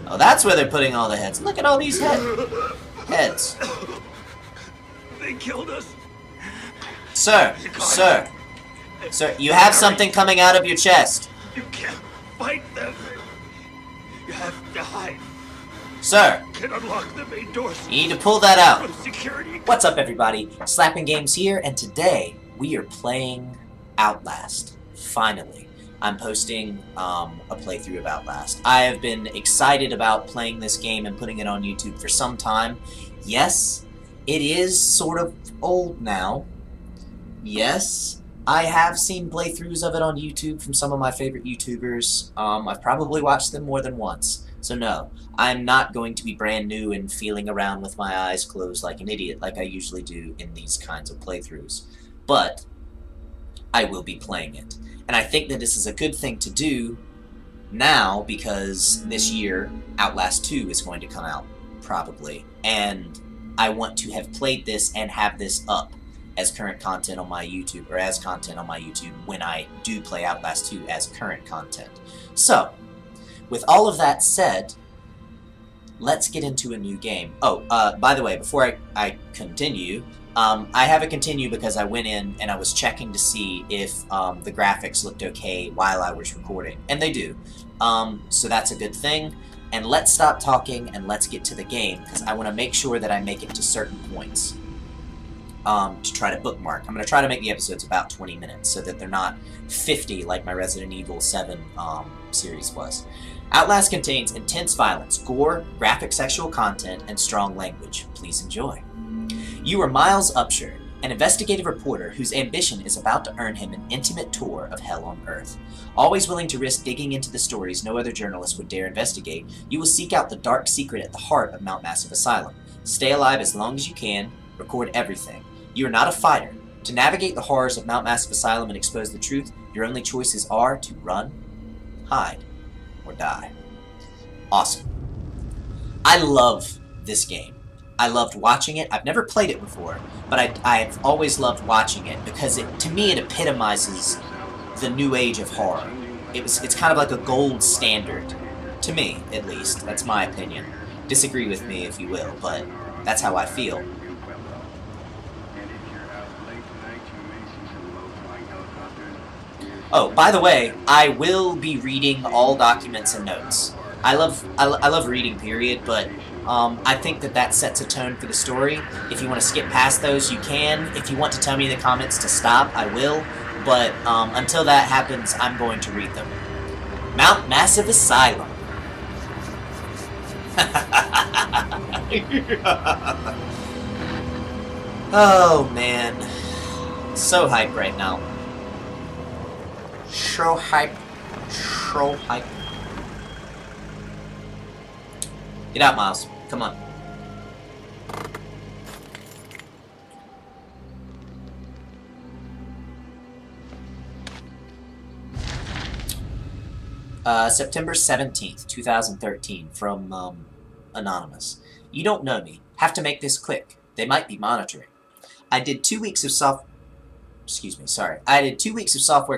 Oh, that's where they're putting all the heads. Look at all these heads. They killed us. Sir, you have something coming out of your chest. You can't fight them. You have to hide. Sir, You can unlock the main doors. you need to pull that out. From security. What's up, everybody? slappINgames here, and today we are playing Outlast. Finally, I'm posting a playthrough of Outlast. I have been excited about playing this game and putting it on YouTube for some time. Yes, it is sort of old now. Yes, I have seen playthroughs of it on YouTube from some of my favorite YouTubers. I've probably watched them more than once. So no, I'm not going to be brand new and feeling around with my eyes closed like an idiot like I usually do in these kinds of playthroughs. But I will be playing it. And I think that this is a good thing to do now because this year Outlast 2 is going to come out, probably. And I want to have played this and have this up as current content on my YouTube, or as content on my YouTube when I do play Outlast 2 as current content. So, with all of that said, let's get into a new game. Oh, by the way, before I continue, I have a continue because I went in and I was checking to see if the graphics looked okay while I was recording, and they do. So that's a good thing. And let's stop talking and let's get to the game, because I want to make sure that I make it to certain points to try to bookmark. I'm going to try to make the episodes about 20 minutes so that they're not 50 like my Resident Evil 7 series was. Outlast contains intense violence, gore, graphic sexual content, and strong language. Please enjoy. You are Miles Upshur, an investigative reporter whose ambition is about to earn him an intimate tour of hell on Earth. Always willing to risk digging into the stories no other journalist would dare investigate, you will seek out the dark secret at the heart of Mount Massive Asylum. Stay alive as long as you can, record everything. You are not a fighter. To navigate the horrors of Mount Massive Asylum and expose the truth, your only choices are to run, hide, or die. Awesome. I love this game. I loved watching it. I've never played it before, but I've always loved watching it because to me it epitomizes the new age of horror. It's kind of like a gold standard, to me at least. That's my opinion. Disagree with me if you will, but that's how I feel. Oh, by the way, I will be reading all documents and notes. I love reading, period, but I think that sets a tone for the story. If you want to skip past those, you can. If you want to tell me in the comments to stop, I will. But until that happens, I'm going to read them. Mount Massive Asylum. Oh, man. So hype right now. So hype. So hype. Get out, Miles. Come on. September 17th, 2013, from, Anonymous. You don't know me. Have to make this quick. They might be monitoring. I did 2 weeks of software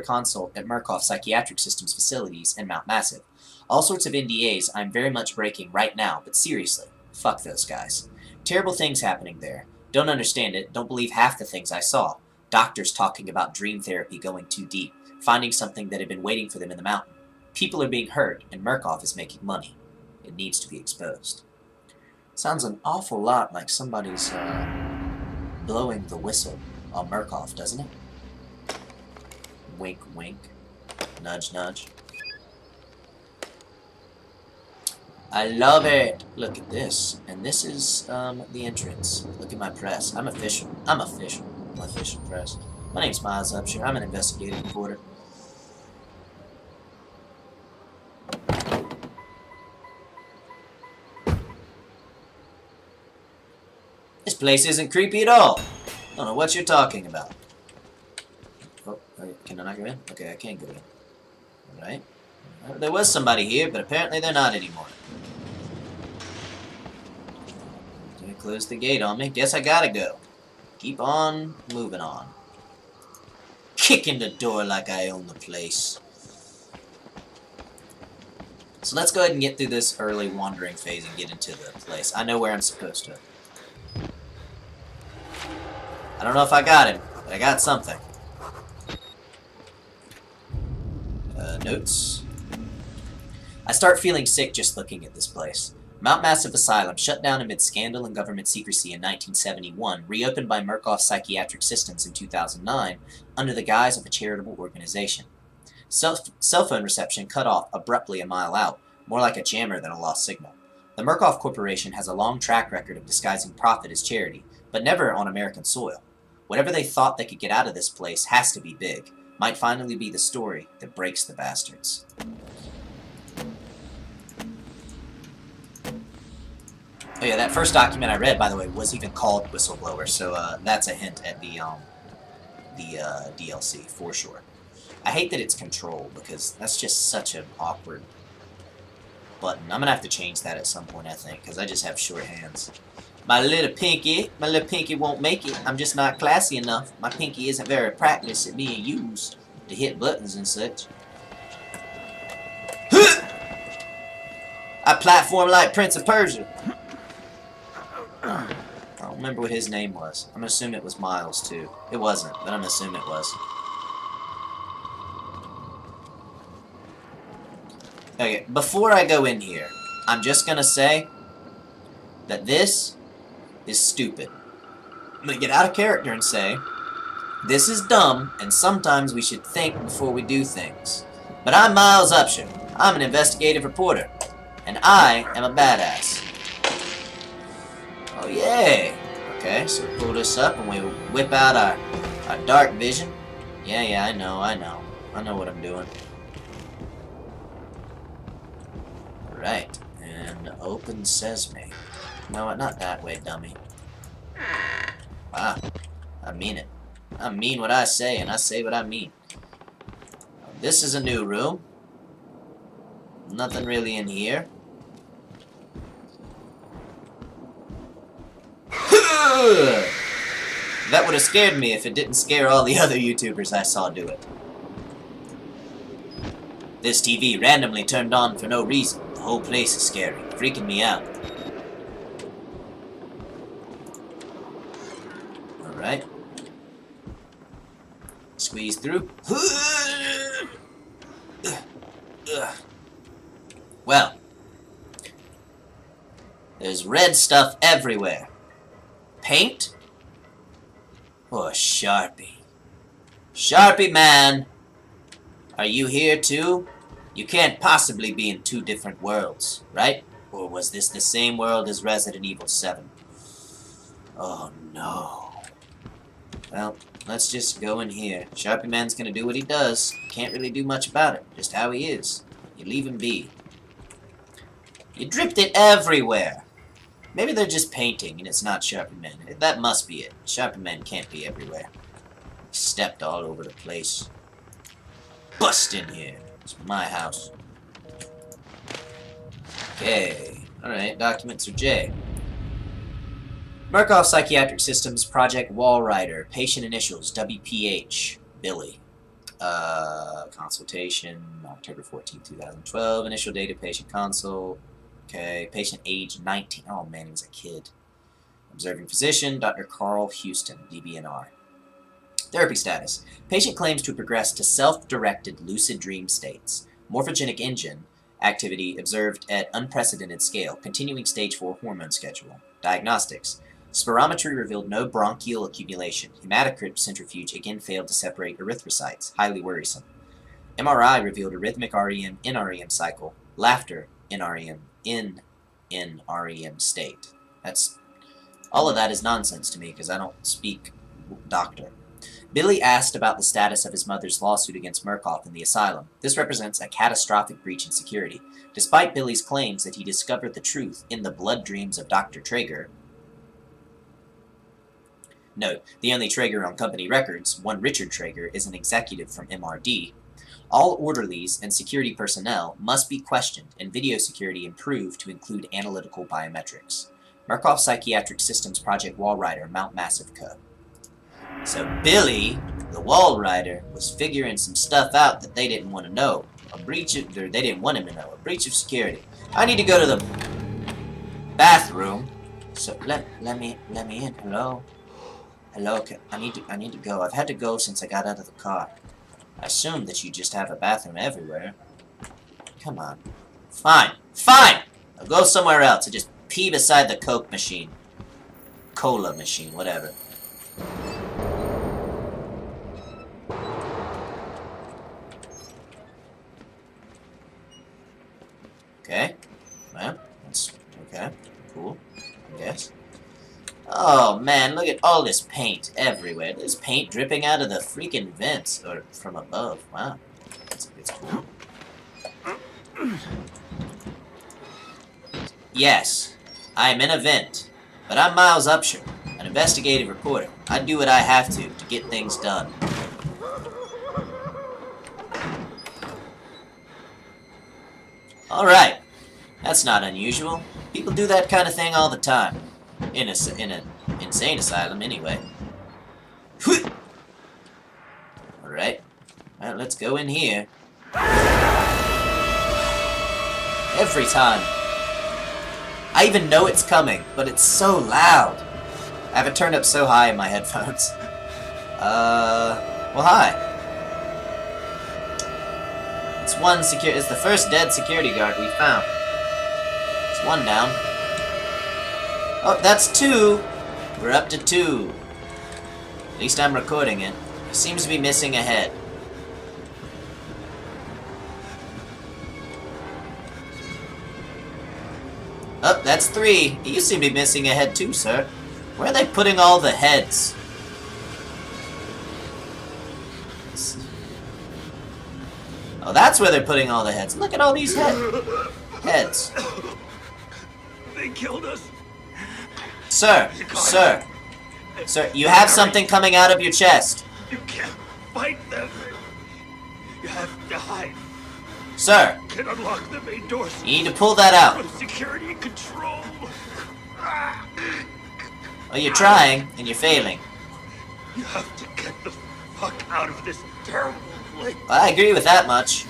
consult at Murkoff Psychiatric Systems facilities in Mount Massive. All sorts of NDAs I'm very much breaking right now, but seriously, fuck those guys. Terrible things happening there. Don't understand it, don't believe half the things I saw. Doctors talking about dream therapy going too deep, finding something that had been waiting for them in the mountain. People are being hurt, and Murkoff is making money. It needs to be exposed. Sounds an awful lot like somebody's, blowing the whistle on Murkoff, doesn't it? Wink, wink. Nudge, nudge. I love it! Look at this. And this is, the entrance. Look at my press. I'm official. I'm official. I'm official press. My name's Miles Upshur. I'm an investigative reporter. This place isn't creepy at all. I don't know what you're talking about. Oh, can I not go in? Okay, I can go in. Alright. There was somebody here, but apparently they're not anymore. They closed the gate on me. Guess I gotta go. Keep on moving on. Kicking the door like I own the place. So let's go ahead and get through this early wandering phase and get into the place. I know where I'm supposed to. I don't know if I got him, but I got something. Notes. I start feeling sick just looking at this place. Mount Massive Asylum, shut down amid scandal and government secrecy in 1971, reopened by Murkoff Psychiatric Systems in 2009 under the guise of a charitable organization. Cell phone reception cut off abruptly a mile out, more like a jammer than a lost signal. The Murkoff Corporation has a long track record of disguising profit as charity, but never on American soil. Whatever they thought they could get out of this place has to be big. Might finally be the story that breaks the bastards. Oh yeah, that first document I read, by the way, was even called Whistleblower, so that's a hint at the DLC, for sure. I hate that it's control, because that's just such an awkward button. I'm gonna have to change that at some point, I think, because I just have short hands. My little pinky won't make it. I'm just not classy enough. My pinky isn't very practiced at being used to hit buttons and such. I platform like Prince of Persia. I don't remember what his name was. I'm gonna assume it was Miles, too. It wasn't, but I'm gonna assume it was. Okay, before I go in here, I'm just gonna say that this is stupid. I'm gonna get out of character and say, this is dumb, and sometimes we should think before we do things. But I'm Miles Upshur. I'm an investigative reporter, and I am a badass. Oh, yay! Okay, so we pull this up and we whip out our dark vision. Yeah, I know. I know what I'm doing. Right, and open sesame. No, not that way, dummy. Ah, I mean it. I mean what I say, and I say what I mean. This is a new room. Nothing really in here. That would have scared me if it didn't scare all the other YouTubers I saw do it. This TV randomly turned on for no reason. The whole place is scary, freaking me out. Alright. Squeeze through. Well, there's red stuff everywhere. Paint? Or Sharpie? Sharpie man! Are you here too? You can't possibly be in two different worlds, right? Or was this the same world as Resident Evil 7? Oh no. Well, let's just go in here. Sharpie man's gonna do what he does. Can't really do much about it. Just how he is. You leave him be. You dripped it everywhere. Maybe they're just painting and it's not Sharpie man. That must be it. Sharpie man can't be everywhere. He stepped all over the place. Bust in here. It's my house. Okay. Alright, documents are J. Murkoff Psychiatric Systems, Project Walrider, patient initials, WPH, Billy. Consultation, October 14, 2012, initial date of patient consult. Okay, patient age 19. Oh man, he was a kid. Observing physician, Dr. Carl Houston, DBNR. Therapy status. Patient claims to progress to self-directed lucid dream states. Morphogenic engine activity observed at unprecedented scale. Continuing stage 4 hormone schedule. Diagnostics. Spirometry revealed no bronchial accumulation. Hematocrit centrifuge again failed to separate erythrocytes. Highly worrisome. MRI revealed a rhythmic REM NREM cycle. Laughter NREM in NREM state. That's all of that is nonsense to me because I don't speak doctor. Billy asked about the status of his mother's lawsuit against Murkoff in the asylum. This represents a catastrophic breach in security. Despite Billy's claims that he discovered the truth in the blood dreams of Dr. Traeger. Note, the only Traeger on company records, one Richard Traeger, is an executive from MRD. All orderlies and security personnel must be questioned and video security improved to include analytical biometrics. Murkoff Psychiatric Systems Project Walrider, Mount Massive Co. So Billy, the Walrider, was figuring some stuff out that they didn't want to know. A breach of... They didn't want him to know. A breach of security. I need to go to the bathroom. So, let me in. Hello? Hello, I need to go. I've had to go since I got out of the car. I assume that you just have a bathroom everywhere. Come on. Fine. Fine! I'll go somewhere else and just pee beside the Coke machine. Cola machine, whatever. Okay. Well, that's okay. Cool. I guess. Oh man, look at all this paint everywhere. There's paint dripping out of the freaking vents, or from above. Wow. It's cool. Yes, I'm in a vent, but I'm Miles Upshur, an investigative reporter. I do what I have to get things done. Alright, that's not unusual. People do that kind of thing all the time. In an insane asylum, anyway. Alright, well, let's go in here. Every time. I even know it's coming, but it's so loud. I have it turned up so high in my headphones. Well, hi. It's the first dead security guard we found. It's one down. Oh, that's 2. We're up to 2. At least I'm recording it. He seems to be missing a head. Oh, that's 3. You seem to be missing a head too, sir. Where are they putting all the heads? Oh, that's where they're putting all the heads. Look at all these heads. They killed us. Sir, you have something coming out of your chest. You can't fight them. You have to hide. Sir, You can unlock the main doors. you need to pull that out. From security control. Well, you're trying, and you're failing. You have to get the fuck out of this terrible place. Well, I agree with that much.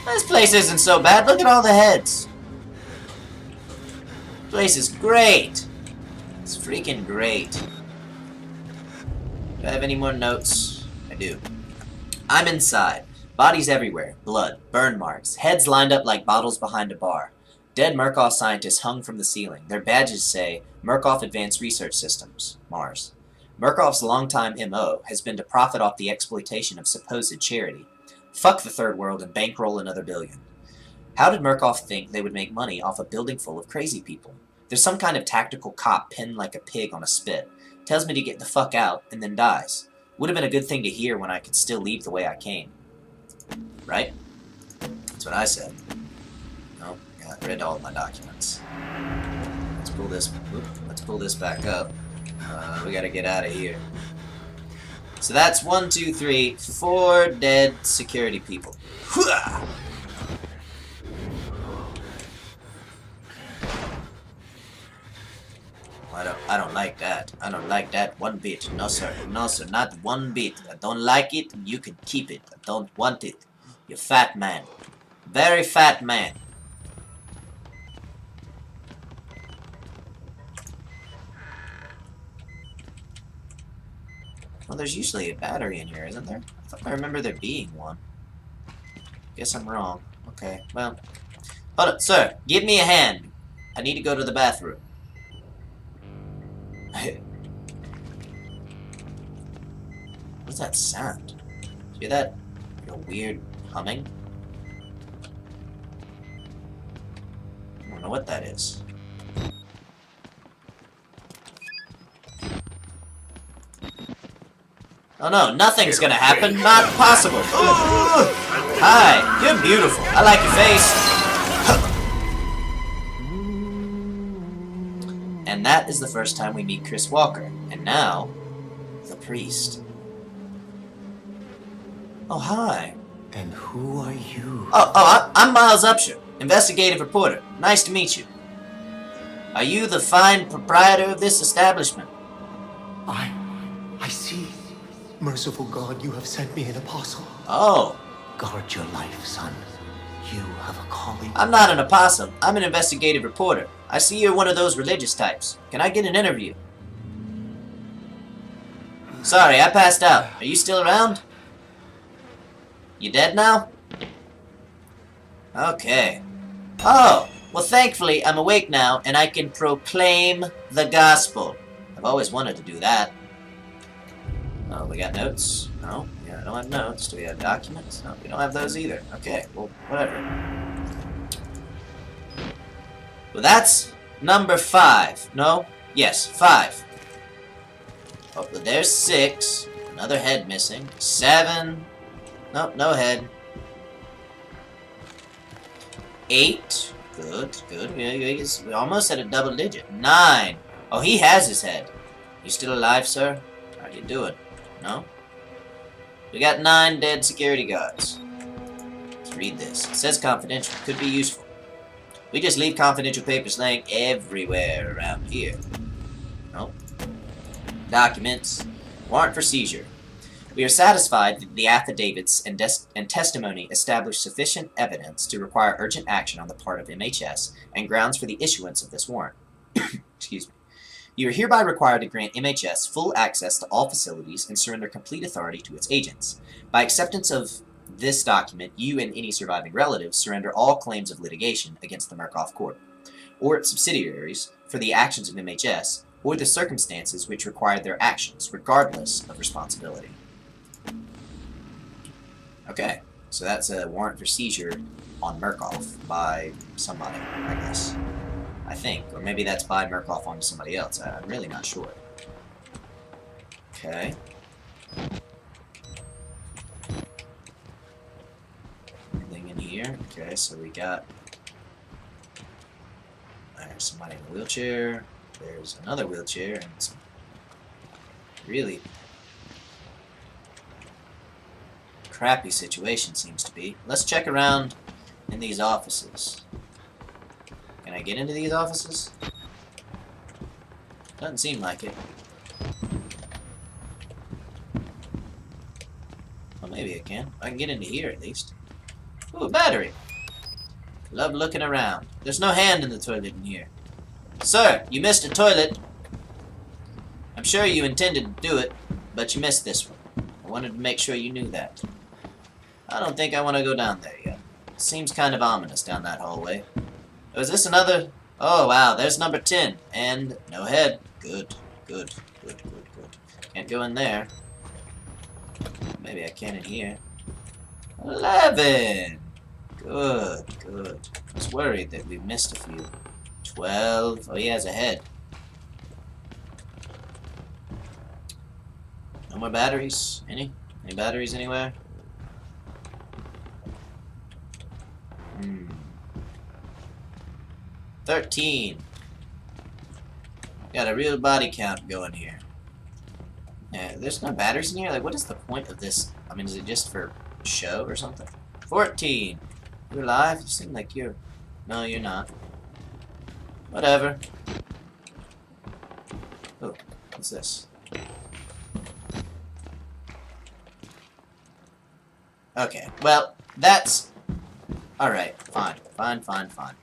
This place isn't so bad. Look at all the heads. This place is great. It's freaking great. Do I have any more notes? I do. I'm inside. Bodies everywhere. Blood. Burn marks. Heads lined up like bottles behind a bar. Dead Murkoff scientists hung from the ceiling. Their badges say, Murkoff Advanced Research Systems, Mars. Murkoff's longtime M.O. has been to profit off the exploitation of supposed charity. Fuck the third world and bankroll another billion. How did Murkoff think they would make money off a building full of crazy people? There's some kind of tactical cop pinned like a pig on a spit. Tells me to get the fuck out, and then dies. Would have been a good thing to hear when I could still leave the way I came. Right? That's what I said. No, yeah, I read all of my documents. Let's pull this back up. We gotta get out of here. So that's 1, 2, 3, 4 dead security people. Hooah! I don't like that. I don't like that one bit. No sir. No sir, not one bit. I don't like it. You can keep it. I don't want it. You fat man. Very fat man. Well, there's usually a battery in here, isn't there? I thought I remember there being one. Guess I'm wrong. Okay, well. Hold up, sir. Give me a hand. I need to go to the bathroom. What's that sound? Hear that? Like a weird humming? I don't know what that is. Oh no, nothing's gonna happen. Not possible. Ooh. Hi, you're beautiful. I like your face. And that is the first time we meet Chris Walker. And now, the priest. Oh, hi. And who are you? I'm Miles Upshur, investigative reporter. Nice to meet you. Are you the fine proprietor of this establishment? I see. Merciful God, you have sent me an apostle. Oh, guard your life, son. You have a calling. I'm not an opossum. I'm an investigative reporter. I see you're one of those religious types. Can I get an interview? Sorry, I passed out. Are you still around? You dead now? Okay. Oh, well thankfully I'm awake now and I can proclaim the gospel. I've always wanted to do that. Oh, we got notes? No, yeah, I don't have notes. Do we have documents? No, we don't have those either. Okay, well, whatever. Well, that's number 5. No? Yes, 5. Oh, but there's 6. Another head missing. 7. Nope, no head. 8. Good, good. We almost at a double digit. 9. Oh, he has his head. You still alive, sir? How you doing? No? We got 9 dead security guards. Let's read this. It says confidential. Could be useful. We just leave confidential papers laying everywhere around here. Nope. Documents. Warrant for seizure. We are satisfied that the affidavits and testimony establish sufficient evidence to require urgent action on the part of MHS and grounds for the issuance of this warrant. Excuse me. You are hereby required to grant MHS full access to all facilities and surrender complete authority to its agents. By acceptance of this document, you and any surviving relatives surrender all claims of litigation against the Murkoff Court, or its subsidiaries, for the actions of MHS, or the circumstances which required their actions, regardless of responsibility. Okay, so that's a warrant for seizure on Murkoff by somebody, I guess. I think. Or maybe that's by Murkoff onto somebody else. I'm really not sure. Okay. Anything in here? Okay, so we got... There's somebody in a wheelchair. There's another wheelchair and some... Really... crappy situation seems to be. Let's check around in these offices. Can I get into these offices? Doesn't seem like it. Well, maybe I can. I can get into here at least. Ooh, a battery. Love looking around. There's no hand in the toilet in here. Sir, you missed a toilet. I'm sure you intended to do it, but you missed this one. I wanted to make sure you knew that. I don't think I want to go down there yet. It seems kind of ominous down that hallway. Oh, is this another? Oh, wow, there's number 10. And no head. Good, good, good, good, good. Can't go in there. Maybe I can in here. 11! Good, good. I was worried that we missed a few. 12. Oh, he has a head. No more batteries? Any? Any batteries anywhere? 13. Got a real body count going here. Yeah, there's no batteries in here? Like, what is the point of this? I mean, is it just for show or something? 14. You're alive? You seem like you're... No, you're not. Whatever. Oh, what's this? Okay, well, that's... Alright, fine. Fine, fine, fine.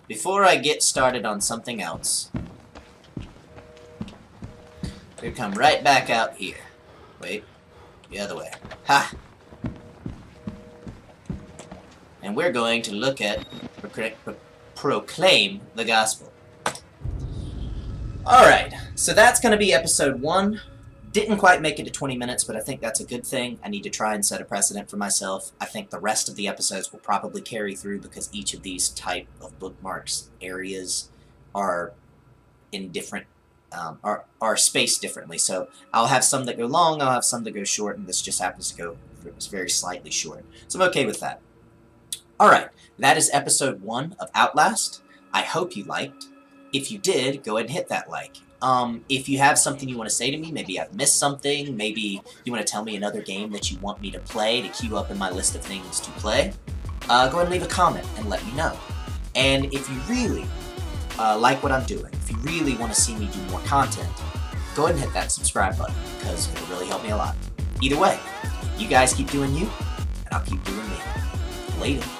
Before I get started on something else, we're gonna come right back out here. Wait, the other way. Ha! And we're going to look at proclaim the gospel. Alright, so that's gonna be episode 1. Didn't quite make it to 20 minutes, but I think that's a good thing. I need to try and set a precedent for myself. I think the rest of the episodes will probably carry through because each of these type of bookmarks areas are in different, are spaced differently. So I'll have some that go long, I'll have some that go short, and this just happens to go very slightly short. So I'm okay with that. Alright, that is episode 1 of Outlast. I hope you liked. If you did, go ahead and hit that like. If you have something you want to say to me, maybe I've missed something, maybe you want to tell me another game that you want me to play to queue up in my list of things to play, go ahead and leave a comment and let me know. And if you really like what I'm doing, if you really want to see me do more content, go ahead and hit that subscribe button, because it'll really help me a lot. Either way, you guys keep doing you, and I'll keep doing me. Later.